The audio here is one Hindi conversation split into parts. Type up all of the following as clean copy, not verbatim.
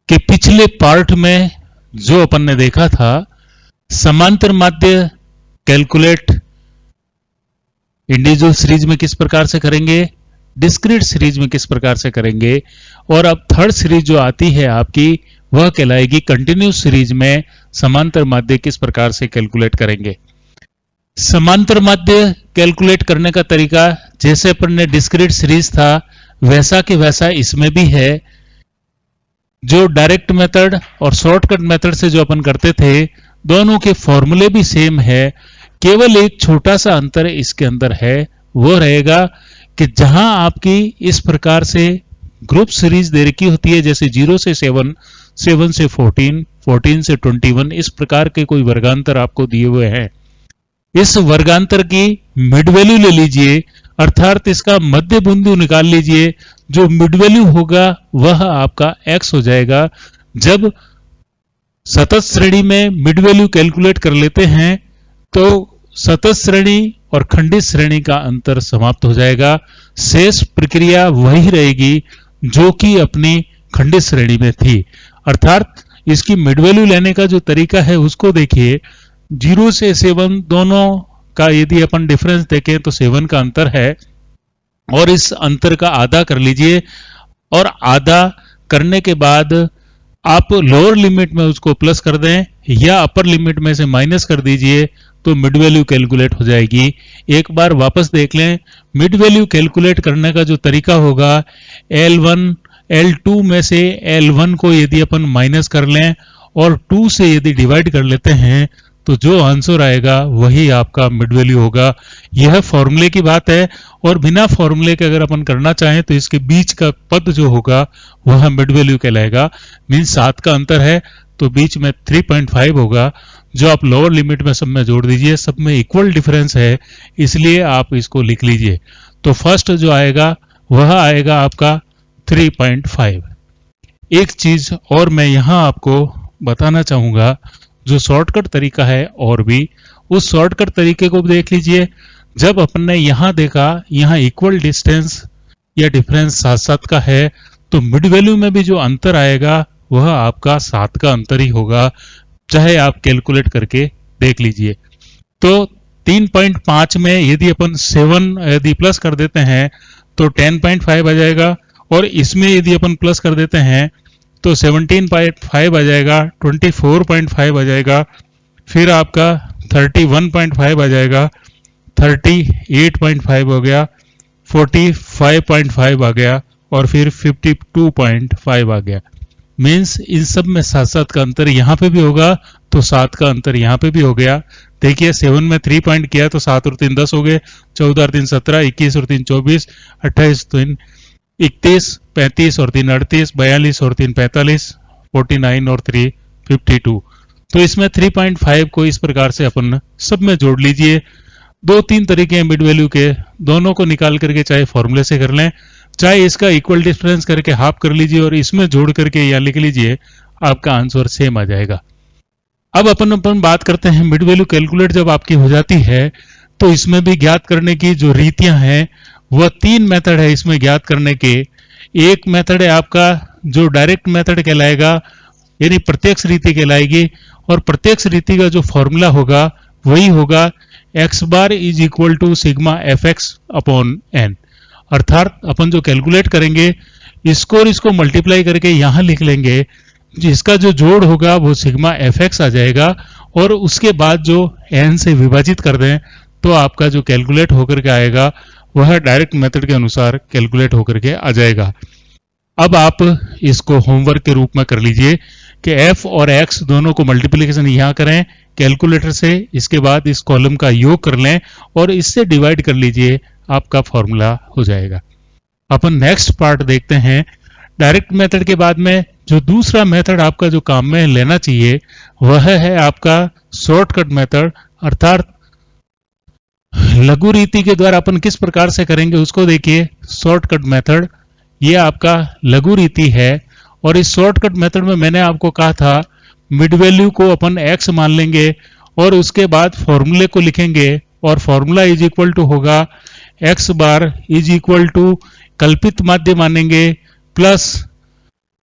कि पिछले पार्ट में जो अपन ने देखा था, समांतर माध्य कैलकुलेट इंडिविजुअल सीरीज में किस प्रकार से करेंगे, डिस्क्रीट सीरीज में किस प्रकार से करेंगे, और अब थर्ड सीरीज जो आती है आपकी वह कहलाएगी कंटिन्यूस सीरीज में समांतर माध्य किस प्रकार से कैलकुलेट करेंगे। समांतर माध्य कैलकुलेट करने का तरीका जैसे अपन ने डिस्क्रीट सीरीज था वैसा कि वैसा इसमें भी है। जो डायरेक्ट मेथड और शॉर्टकट मेथड से जो अपन करते थे दोनों के फॉर्मूले भी सेम है, केवल एक छोटा सा अंतर इसके अंदर है, वो रहेगा कि जहां आपकी इस प्रकार से ग्रुप सीरीज दे रखी होती है, जैसे 0 से 7, 7 से 14, 14 से 21, इस प्रकार के कोई वर्गांतर आपको दिए हुए हैं, इस वर्गांतर की मिड वैल्यू ले लीजिए, अर्थात इसका मध्य बिंदु निकाल लीजिए। जो मिड वैल्यू होगा वह आपका x हो जाएगा। जब सतत श्रेणी में मिड वैल्यू कैलकुलेट कर लेते हैं तो सतत श्रेणी और खंडित श्रेणी का अंतर समाप्त हो जाएगा। शेष प्रक्रिया वही रहेगी जो कि अपनी खंडित श्रेणी में थी। अर्थात इसकी मिड वैल्यू लेने का जो तरीका है उसको देखिए। 0 से 7 दोनों का यदि अपन डिफरेंस देखें तो 7 का अंतर है, और इस अंतर का आधा कर लीजिए, और आधा करने के बाद आप लोअर लिमिट में उसको प्लस कर दें या अपर लिमिट में से माइनस कर दीजिए तो मिड वैल्यू कैलकुलेट हो जाएगी। एक बार वापस देख लें, मिड वैल्यू कैलकुलेट करने का जो तरीका होगा, L1 L2 में से L1 को यदि अपन माइनस कर लें और 2 से यदि डिवाइड कर लेते हैं तो जो आंसर आएगा वही आपका मिड वैल्यू होगा। यह फॉर्मूले की बात है, और बिना फॉर्मूले के अगर अपन करना चाहें तो इसके बीच का पद जो होगा वह मिड वैल्यू कहलाएगा। मीन्स 7 का अंतर है तो बीच में 3.5 होगा, जो आप लोअर लिमिट में सब में जोड़ दीजिए, सब में इक्वल डिफरेंस है इसलिए आप इसको लिख लीजिए। तो फर्स्ट जो आएगा वह आएगा आपका 3.5। एक चीज और मैं यहां आपको बताना चाहूंगा, जो शॉर्टकट तरीका है और भी, उस शॉर्टकट तरीके को देख लीजिए। जब अपन ने यहां देखा यहां इक्वल डिस्टेंस या डिफरेंस 7-7 का है तो मिड वैल्यू में भी जो अंतर आएगा वह आपका 7 का अंतर ही होगा, चाहे आप कैलकुलेट करके देख लीजिए। तो 3.5 में यदि अपन 7 यदि प्लस कर देते हैं तो 10.5 आ जाएगा, और इसमें यदि अपन प्लस कर देते हैं तो 17.5 आ जाएगा, 24.5 आ जाएगा, फिर आपका 31.5 आ जाएगा, 38.5 हो गया, 45.5 आ गया, और फिर 52.5 आ गया। मीन्स इन सब में 7-7 का अंतर यहाँ पे भी होगा तो 7 का अंतर यहाँ पे भी हो गया। देखिए 7 में 3 पॉइंट किया तो 7 और 3 10 हो गए, 14 और 3 17, 21 और 3 24, 28 3 31, 35 और 3 38, 42 और 3 45, 49 और 3 52। तो इसमें 3.5 को इस प्रकार से अपन सब में जोड़ लीजिए। 2-3 तरीके हैं मिड वैल्यू के, दोनों को निकाल करके चाहे फॉर्मूले से कर लें, चाहे इसका इक्वल डिफरेंस करके हाफ कर लीजिए और इसमें जोड़ करके या लिख लीजिए, आपका आंसर सेम आ जाएगा। अब अपन बात करते हैं मिड वैल्यू कैलकुलेट जब आपकी हो जाती है तो इसमें भी ज्ञात करने की जो रीतियां हैं वह 3 मेथड है इसमें ज्ञात करने के। एक मेथड है आपका जो डायरेक्ट मेथड कहलाएगा, यानी प्रत्यक्ष रीति कहलाएगी, और प्रत्यक्ष रीति का जो फॉर्मूला होगा वही होगा x bar is equal to sigma F X upon N. अर्थात अपन जो कैलकुलेट करेंगे इसको और इसको मल्टीप्लाई करके यहां लिख लेंगे, जिसका जो जोड़ होगा वो सिग्मा एफ एक्स आ जाएगा, और उसके बाद जो एन से विभाजित कर दें तो आपका जो कैलकुलेट होकर के आएगा वह डायरेक्ट मेथड के अनुसार कैलकुलेट होकर के आ जाएगा। अब आप इसको होमवर्क के रूप में कर लीजिए कि f और x दोनों को मल्टीप्लिकेशन यहां करें कैलकुलेटर से, इसके बाद इस कॉलम का योग कर लें और इससे डिवाइड कर लीजिए, आपका फॉर्मूला हो जाएगा। अपन नेक्स्ट पार्ट देखते हैं। डायरेक्ट मेथड के बाद में जो दूसरा मेथड आपका जो काम में लेना चाहिए वह है आपका शॉर्टकट मेथड, अर्थात लघु रीति के द्वारा अपन किस प्रकार से करेंगे उसको देखिए। शॉर्टकट मेथड ये आपका लघु रीति है, और इस शॉर्टकट मेथड में मैंने आपको कहा था मिड वैल्यू को अपन x मान लेंगे और उसके बाद फॉर्मूले को लिखेंगे, और फॉर्मूला इज इक्वल टू होगा x bar is equal to कल्पित माध्य मानेंगे प्लस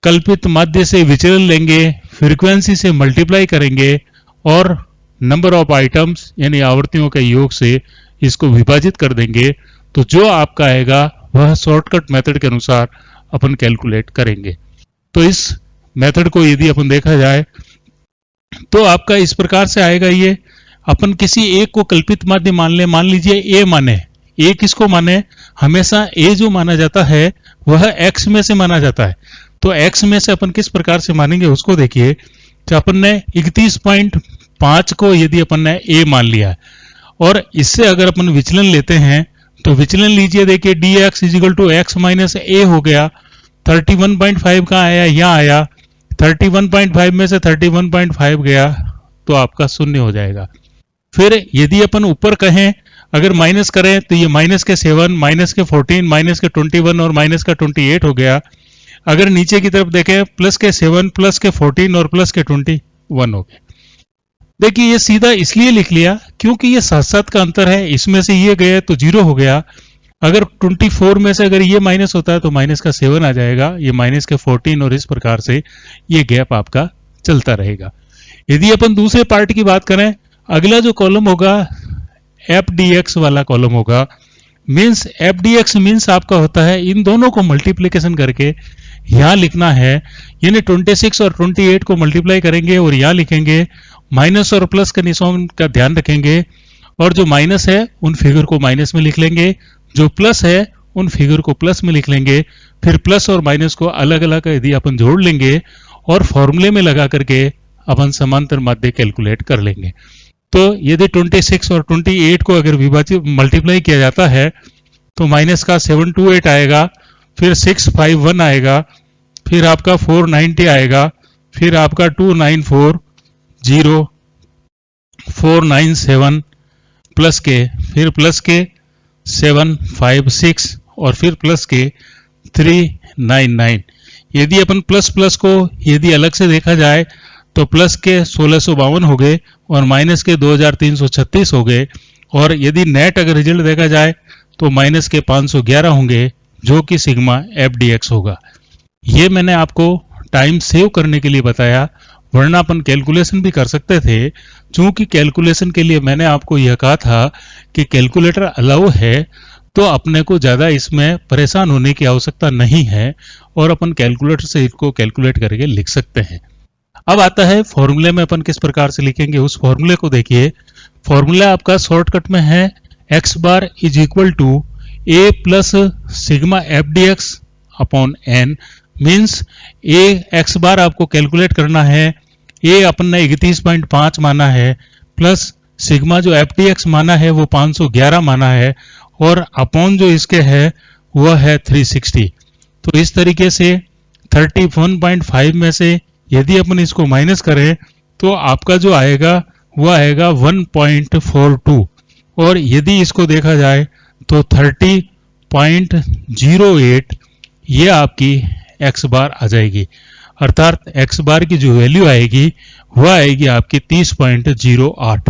कल्पित माध्य से विचलन लेंगे, फ्रीक्वेंसी से मल्टीप्लाई करेंगे और नंबर ऑफ आइटम्स यानी आवर्तियों के योग से इसको विभाजित कर देंगे, तो जो आपका आएगा वह शॉर्टकट मेथड के अनुसार अपन कैलकुलेट करेंगे। तो इस मेथड को यदि अपन देखा जाए तो आपका इस प्रकार से आएगा। ये अपन किसी एक को कल्पित माध्य मान ले, मान लीजिए ए माने, ए किसको माने, हमेशा ए जो माना जाता है वह एक्स में से माना जाता है। तो एक्स में से अपन किस प्रकार से मानेंगे उसको देखिए। तो अपन ने 31.5 को यदि अपन ने ए मान लिया और इससे अगर अपन विचलन लेते हैं तो विचलन लीजिए, देखिए dx is equal to X minus A हो गया। 31.5 कहाँ आया, यहाँ आया। 31.5 में से 31.5 गया तो आपका शून्य हो जाएगा। फिर यदि अपन ऊपर कहें, अगर माइनस करें तो ये माइनस के 7, माइनस के 14, माइनस के 21 और माइनस का 28 हो गया। अगर नीचे की तरफ देखें, प्लस के 7, प्लस के 14 और प्लस के 21 हो गए। देखिए ये सीधा इसलिए लिख लिया क्योंकि ये साथ साथ का अंतर है, इसमें से ये गए तो 0 हो गया। अगर 24 में से अगर ये माइनस होता है तो माइनस का 7 आ जाएगा, ये माइनस के 14 और इस प्रकार से ये गैप आपका चलता रहेगा। यदि अपन दूसरे पार्ट की बात करें, अगला जो कॉलम होगा एफ डी एक्स वाला कॉलम होगा। Means F D x means आपका होता है इन दोनों को मल्टीप्लीकेशन करके यहां लिखना है, यानी 26 और 28 को मल्टीप्लाई करेंगे और यहां लिखेंगे। माइनस और प्लस के निशान का ध्यान रखेंगे और जो माइनस है उन फिगर को माइनस में लिख लेंगे, जो प्लस है उन फिगर को प्लस में लिख लेंगे। फिर प्लस और माइनस को अलग अलग यदि अपन जोड़ लेंगे और फॉर्मूले में लगा करके अपन समांतर माध्य कैलकुलेट कर लेंगे। तो यदि 26 और 28 को अगर विभाजित मल्टीप्लाई किया जाता है तो माइनस का 728 आएगा, फिर 651 आएगा, फिर आपका 490 आएगा, फिर आपका 29407 प्लस के, फिर प्लस के 756 और फिर प्लस के 399। यदि अपन प्लस प्लस को यदि अलग से देखा जाए तो प्लस के 1652 हो गए और माइनस के 2336 हो गए, और यदि नेट अगर रिजल्ट देखा जाए तो माइनस के 511 होंगे, जो कि सिग्मा एफ डी एक्स होगा। ये मैंने आपको टाइम सेव करने के लिए बताया, वरना अपन कैलकुलेशन भी कर सकते थे। चूंकि कैलकुलेशन के लिए मैंने आपको यह कहा था कि कैलकुलेटर अलाउ है तो अपने को ज़्यादा इसमें परेशान होने की आवश्यकता नहीं है और अपन कैलकुलेटर से इसको कैलकुलेट करके लिख सकते हैं। अब आता है फॉर्मूले में अपन किस प्रकार से लिखेंगे, उस फॉर्मूले को देखिए। फॉर्मूला आपका शॉर्टकट में है X bar is equal to A plus sigma F D X upon N. Means A X bar आपको कैलकुलेट करना है, ए अपन ने 31.5 माना है, प्लस सिग्मा जो एफ डी एक्स माना है वो 511 माना है, और अपॉन जो इसके है वह है 360। तो इस तरीके से 31.5 में से यदि अपन इसको माइनस करें तो आपका जो आएगा वह आएगा 1.42, और यदि इसको देखा जाए तो 30.08 ये आपकी एक्स बार आ जाएगी। अर्थात एक्स बार की जो वैल्यू आएगी वह आएगी आपकी 30.08।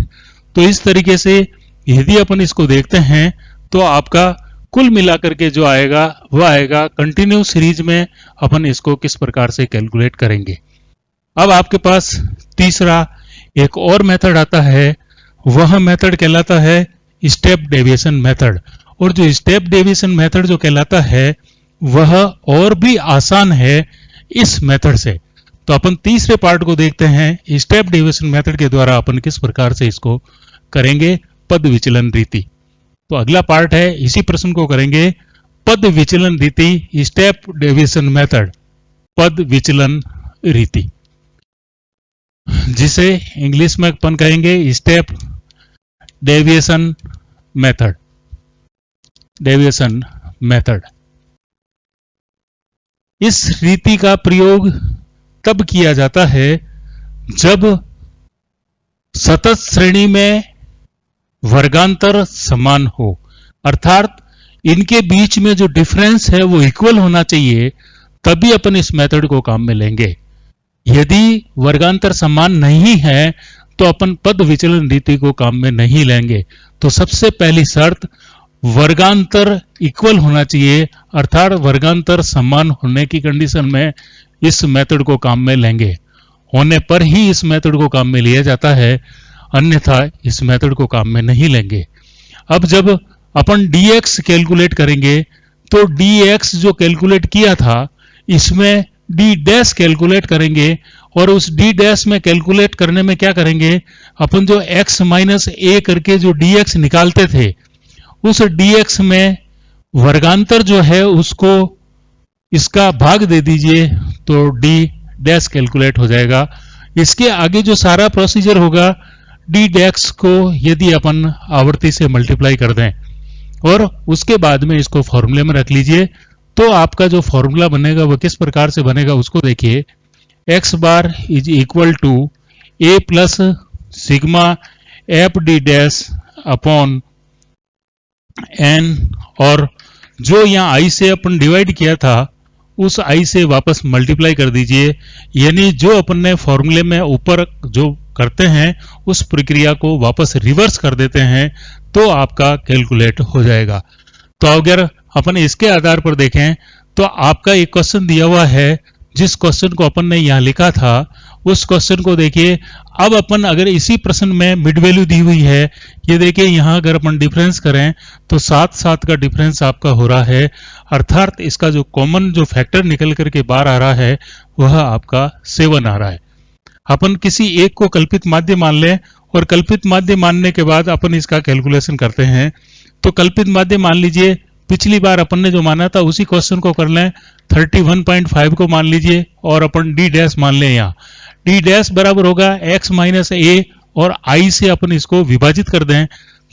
तो इस तरीके से यदि अपन इसको देखते हैं तो आपका कुल मिलाकर के जो आएगा वह आएगा कंटिन्यू सीरीज में अपन इसको किस प्रकार से कैलकुलेट करेंगे। अब आपके पास तीसरा एक और मेथड आता है, वह मेथड कहलाता है स्टेप डेविएशन मेथड। और जो स्टेप डेविएशन मेथड जो कहलाता है वह और भी आसान है इस मेथड से। तो अपन तीसरे पार्ट को देखते हैं, स्टेप डेविएशन मेथड के द्वारा अपन किस प्रकार से इसको करेंगे, पद विचलन रीति। तो अगला पार्ट है, इसी प्रश्न को करेंगे, पद विचलन रीति, स्टेप डेविएशन मेथड, पद विचलन रीति, जिसे इंग्लिश में अपन कहेंगे step deviation method, deviation method. इस रीति का प्रयोग तब किया जाता है जब सतत श्रेणी में वर्गांतर समान हो, अर्थात इनके बीच में जो डिफरेंस है वो इक्वल होना चाहिए, तभी अपन इस मेथड को काम में लेंगे। यदि वर्गांतर समान नहीं है तो अपन पद विचलन रीति को काम में नहीं लेंगे। तो सबसे पहली शर्त वर्गांतर इक्वल होना चाहिए, अर्थात वर्गांतर समान होने की कंडीशन में इस मेथड को काम में लेंगे, होने पर ही इस मेथड को काम में लिया जाता है, अन्यथा इस मेथड को काम में नहीं लेंगे। अब जब अपन dx कैलकुलेट करेंगे तो dx जो कैलकुलेट किया था इसमें d डैश कैलकुलेट करेंगे, और उस d डैश में कैलकुलेट करने में क्या करेंगे, अपन जो x माइनस a करके जो dx निकालते थे उस dx में वर्गांतर जो है उसको इसका भाग दे दीजिए तो d डैश कैलकुलेट हो जाएगा। इसके आगे जो सारा प्रोसीजर होगा d डैश को यदि अपन आवर्ती से मल्टीप्लाई कर दें और उसके बाद में इसको फॉर्मूले में रख लीजिए, तो आपका जो फॉर्मूला बनेगा वो किस प्रकार से बनेगा उसको देखिए। x bar is equal to a plus sigma F D dash upon n, और जो यहाँ i से अपन डिवाइड किया था उस i से वापस मल्टीप्लाई कर दीजिए, यानी जो अपन ने फॉर्मूले में ऊपर जो करते हैं उस प्रक्रिया को वापस रिवर्स कर देते हैं तो आपका कैलकुलेट हो जाएगा। तो अगर अपन इसके आधार पर देखें तो आपका एक क्वेश्चन दिया हुआ है, जिस क्वेश्चन को अपन ने यहाँ लिखा था उस क्वेश्चन को देखिए। अब अपन अगर इसी प्रश्न में मिड वैल्यू दी हुई है, ये देखिए यहाँ अगर अपन डिफरेंस करें तो 7 का डिफरेंस आपका हो रहा है, अर्थात इसका जो कॉमन जो फैक्टर निकल करके बाहर आ रहा है वह आपका 7 आ रहा है। अपन किसी एक को कल्पित माध्य मान लें और कल्पित माध्य मानने के बाद अपन इसका कैलकुलेशन करते हैं। तो कल्पित माध्य मान लीजिए, पिछली बार अपन ने जो माना था उसी क्वेश्चन को कर लें, 31.5 को मान लीजिए और अपन d डैश मान लें। यहाँ d डैश बराबर होगा x माइनस a और i से अपन इसको विभाजित कर दें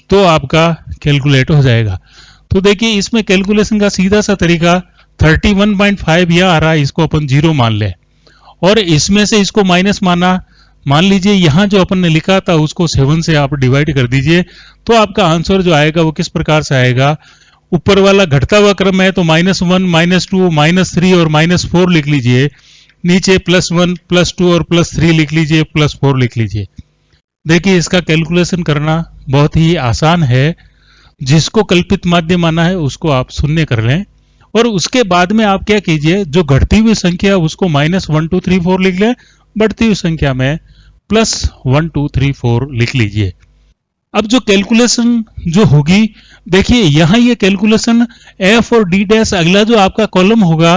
तो आपका कैलकुलेट हो जाएगा। तो देखिए इसमें कैलकुलेशन का सीधा सा तरीका 31.5 यह आ रहा है, इसको अपन 0 मान लें और इसमें से इसको माइनस मान लीजिए। यहां जो अपन ने लिखा था उसको 7 से आप डिवाइड कर दीजिए तो आपका आंसर जो आएगा वो किस प्रकार से आएगा। ऊपर वाला घटता हुआ क्रम है तो -1, -2, -3 और -4 लिख लीजिए, नीचे +1, +2 और +3 लिख लीजिए, +4 लिख लीजिए। देखिए इसका कैलकुलेशन करना बहुत ही आसान है। जिसको कल्पित माध्य माना है उसको आप शून्य कर लें और उसके बाद में आप क्या कीजिए, जो घटती हुई संख्या उसको -1 2 3 4 लिख लें, बढ़ती हुई संख्या में +1 2 3 4 लिख लीजिए। अब जो कैलकुलेशन जो होगी, देखिए यहां ये कैलकुलेशन f और d डैश अगला जो आपका कॉलम होगा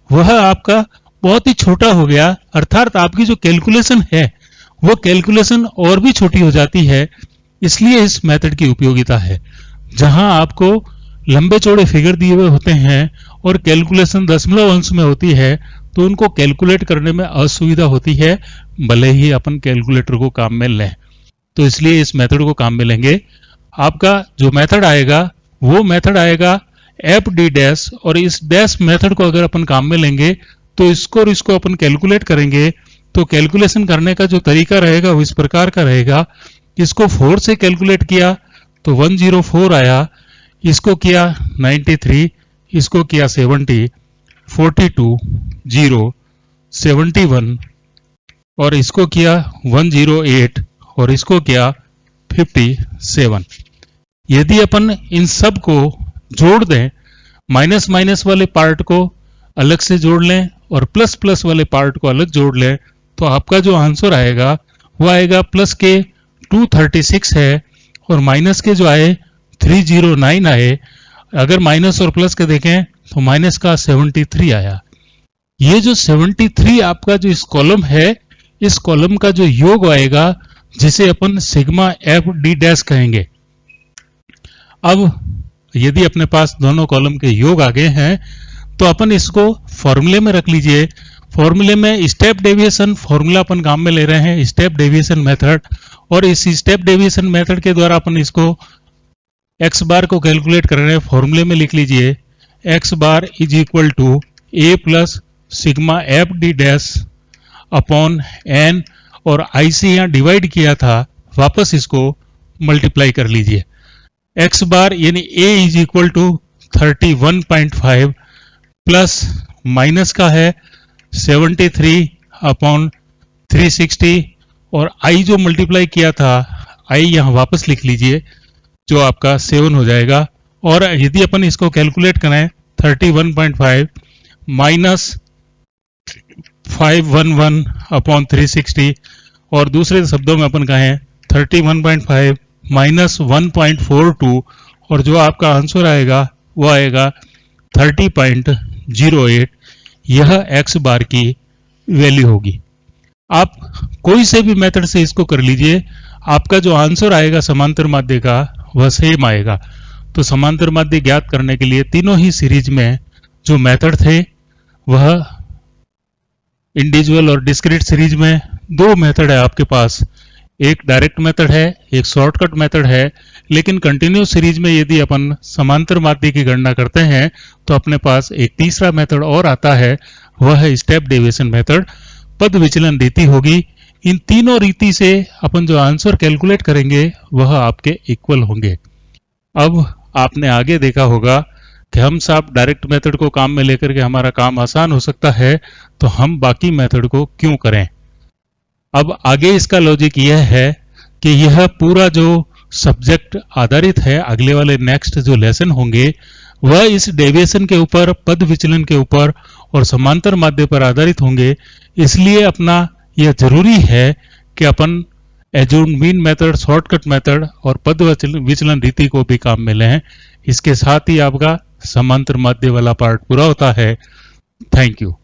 वह आपका बहुत ही छोटा हो गया, अर्थात आपकी जो कैलकुलेशन है वो कैलकुलेशन और भी छोटी हो जाती है। इसलिए इस मेथड की उपयोगिता है, जहां आपको लंबे चौड़े फिगर दिए हुए होते हैं और कैलकुलेशन दशमलव अंश में होती है तो उनको कैलकुलेट करने में असुविधा होती है, भले ही अपन कैलकुलेटर को काम में लें। तो इसलिए इस मेथड को काम में लेंगे। आपका जो मेथड आएगा वो मेथड आएगा एफ डी डैश, और इस डैश मेथड को अगर अपन काम में लेंगे तो इसको और इसको अपन कैलकुलेट करेंगे तो कैलकुलेशन करने का जो तरीका रहेगा वो इस प्रकार का रहेगा। इसको 4 से कैलकुलेट किया तो 104 आया, इसको किया 93, इसको किया 70, 42, 0, 71 और इसको किया 108 और इसको किया 57। यदि अपन इन सब को जोड़ दें, माइनस माइनस वाले पार्ट को अलग से जोड़ लें और प्लस प्लस वाले पार्ट को अलग जोड़ लें, तो आपका जो आंसर आएगा वो आएगा प्लस के 236 है और माइनस के जो आए 309 आए। अगर माइनस और प्लस के देखें तो माइनस का 73 आया। ये जो 73 आपका जो इस कॉलम है, इस कॉलम का जो योग आएगा जिसे अपन सिग्मा एफ डी डैश कहेंगे। अब यदि अपने पास दोनों कॉलम के योग आ गए हैं तो अपन इसको फॉर्मूले में रख लीजिए। फॉर्मूले में स्टेप डेविएशन फॉर्मूला अपन काम में ले रहे हैं, स्टेप डेविएशन मेथड, और इस स्टेप डेविएशन मेथड के द्वारा अपन इसको x बार को कैलकुलेट कर रहे हैं। फॉर्मूले में लिख लीजिए x bar is equal to a plus sigma F D dash upon n, और i से यहाँ डिवाइड किया था, वापस इसको मल्टीप्लाई कर लीजिए। x बार यानी a is equal to 31.5 plus minus का है 73 अपॉन 360, और i जो मल्टीप्लाई किया था i यहाँ वापस लिख लीजिए, जो आपका 7 हो जाएगा। और यदि अपन इसको कैलकुलेट करें 31.5 माइनस 511 अपॉन 360, और दूसरे शब्दों में अपन कहें 31.5 माइनस 1.42, और जो आपका आंसर आएगा वो आएगा 30.08। यह x बार की वैल्यू होगी। आप कोई से भी मेथड से इसको कर लीजिए, आपका जो आंसर आएगा समांतर माध्य का वह सेम आएगा। तो समांतर माध्य ज्ञात करने के लिए तीनों ही सीरीज में जो मेथड थे वह इंडिविजुअल और डिस्क्रीट सीरीज में दो मेथड है आपके पास, एक डायरेक्ट मेथड है, एक शॉर्टकट मेथड है। लेकिन कंटिन्यूस सीरीज में यदि अपन समांतर माध्य की गणना करते हैं तो अपने पास एक तीसरा मेथड और आता है, वह है स्टेप डेविएशन मेथड, पद विचलन रीति होगी। इन तीनों रीति से अपन जो आंसर कैलकुलेट करेंगे वह आपके इक्वल होंगे। अब आपने आगे देखा होगा कि हम साहब डायरेक्ट मेथड को काम में लेकर के हमारा काम आसान हो सकता है, तो हम बाकी मेथड को क्यों करें। अब आगे इसका लॉजिक यह है कि यह पूरा जो सब्जेक्ट आधारित है, अगले वाले नेक्स्ट जो लेसन होंगे वह इस डेविएशन के ऊपर, पद विचलन के ऊपर और समांतर माध्य पर आधारित होंगे। इसलिए अपना यह जरूरी है कि अपन assumed mean method, shortcut method और पद विचलन रीति को भी काम में लें। इसके साथ ही आपका समांतर माध्य वाला पार्ट पूरा होता है। Thank you.